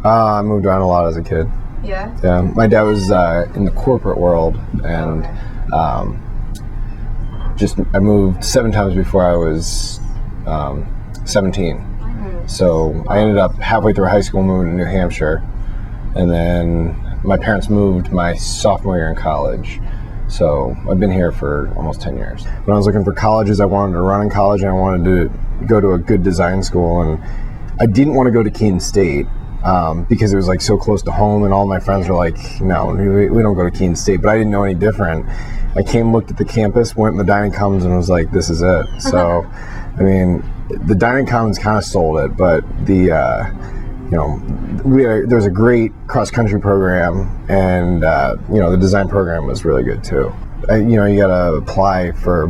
I moved around a lot as a kid. Yeah? Yeah, my dad was in the corporate world, and I moved 7 times before I was 17. So I ended up halfway through high school moving to New Hampshire, and then my parents moved my sophomore year in college. So I've been here for almost 10 years. When I was looking for colleges, I wanted to run in college, and I wanted to go to a good design school, and I didn't want to go to Keene State because it was like so close to home, and all my friends were like, no, we don't go to Keene State, but I didn't know any different. I came, looked at the campus, went in the dining commons, and was like, this is it. So, I mean, the dining commons kind of sold it, but there's a great cross-country program, and the design program was really good too. You gotta apply for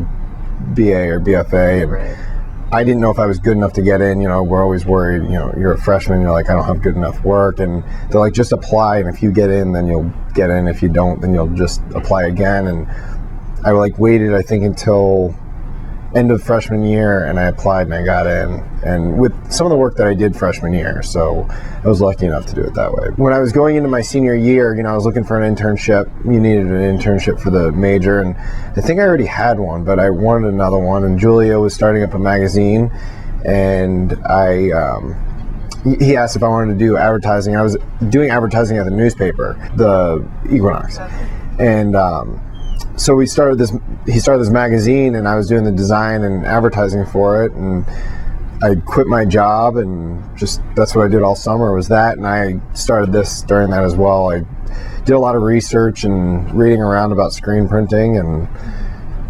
BA or BFA, and Right. I didn't know if I was good enough to get in. We're always worried, you're a freshman, you're like, I don't have good enough work, and they're like, just apply, and if you get in, then you'll get in. If you don't, then you'll just apply again. And I waited, I think, until end of freshman year, and I applied and I got in, and with some of the work that I did freshman year, so I was lucky enough to do it that way. When I was going into my senior year, I was looking for an internship. You needed an internship for the major, and I think I already had one, but I wanted another one, and Julia was starting up a magazine, and he asked if I wanted to do advertising. I was doing advertising at the newspaper, the Equinox, and so he started this magazine, and I was doing the design and advertising for it, and I quit my job, and just that's what I did all summer was that, and I started this during that as well. I did a lot of research and reading around about screen printing, and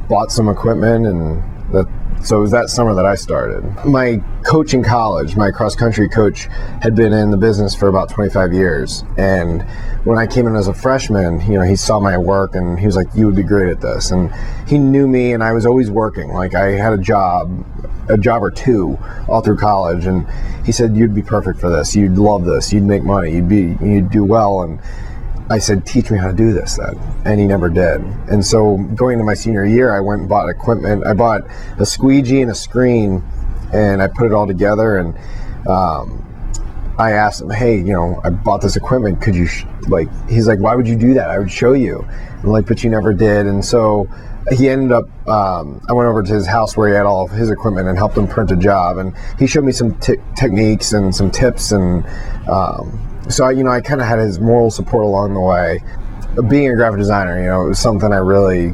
bought some equipment, and so it was that summer that I started. My coach in college, my cross-country coach, had been in the business for about 25 years. And when I came in as a freshman, he saw my work, and he was like, you would be great at this. And he knew me, and I was always working. Like, I had a job or two all through college. And he said, you'd be perfect for this. You'd love this. You'd make money. You'd do well. And I said, teach me how to do this then. And he never did. And so going into my senior year, I went and bought equipment. I bought a squeegee and a screen, and I put it all together, and I asked him, hey, I bought this equipment. Could you, he's like, why would you do that? I would show you. I'm like, but you never did. And so he ended up, I went over to his house where he had all of his equipment and helped him print a job. And he showed me some techniques and some tips, and so I kind of had his moral support along the way. Being a graphic designer, it was something I really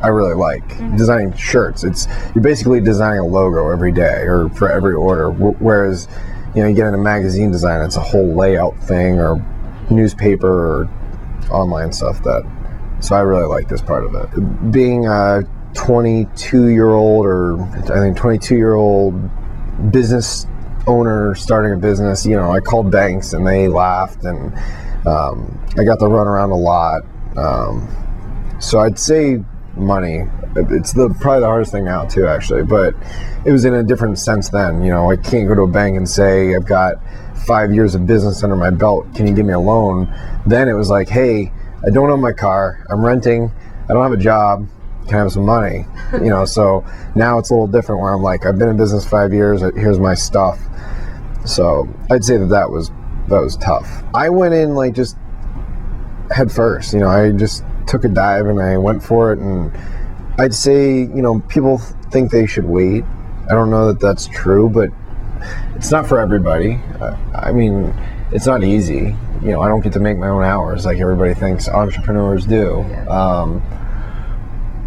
like. Mm-hmm. Designing shirts, you're basically designing a logo every day or for every order. Whereas, you get into magazine design, it's a whole layout thing, or newspaper or online stuff. So I really like this part of it. Being a 22-year-old business owner starting a business, I called banks and they laughed, and I got to run around a lot. So I'd say money. It's probably the hardest thing now too, actually, but it was in a different sense then. I can't go to a bank and say, I've got 5 years of business under my belt, can you give me a loan? Then it was like, hey, I don't own my car, I'm renting, I don't have a job, can I have some money? So now it's a little different, where I'm like, I've been in business 5 years, here's my stuff. So I'd say that was tough. I went in just head first. I just took a dive and I went for it. And I'd say, people think they should wait. I don't know that that's true, but it's not for everybody. I mean, it's not easy. I don't get to make my own hours like everybody thinks entrepreneurs do.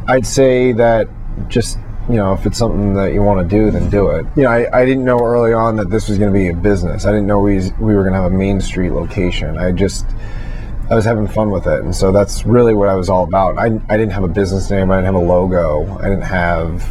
I'd say that just, if it's something that you want to do, then do it. I didn't know early on that this was going to be a business. I didn't know we were going to have a Main Street location. I was having fun with it. And so that's really what I was all about. I didn't have a business name. I didn't have a logo. I didn't have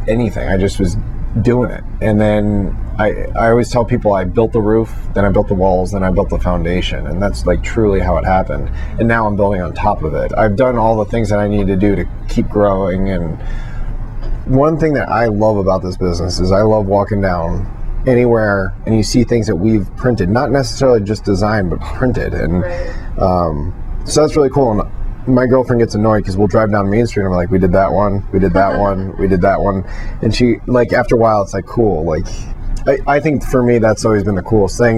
anything. I just was doing it. And then I always tell people I built the roof, then I built the walls, then I built the foundation. And that's truly how it happened. And now I'm building on top of it. I've done all the things that I need to do to keep growing. And one thing that I love about this business is I love walking down anywhere and you see things that we've printed, not necessarily just designed, but printed. And so that's really cool. And my girlfriend gets annoyed because we'll drive down Main Street and I'm like, we did that one, we did that one, we did that one. And she, after a while, it's cool. I think for me, that's always been the coolest thing.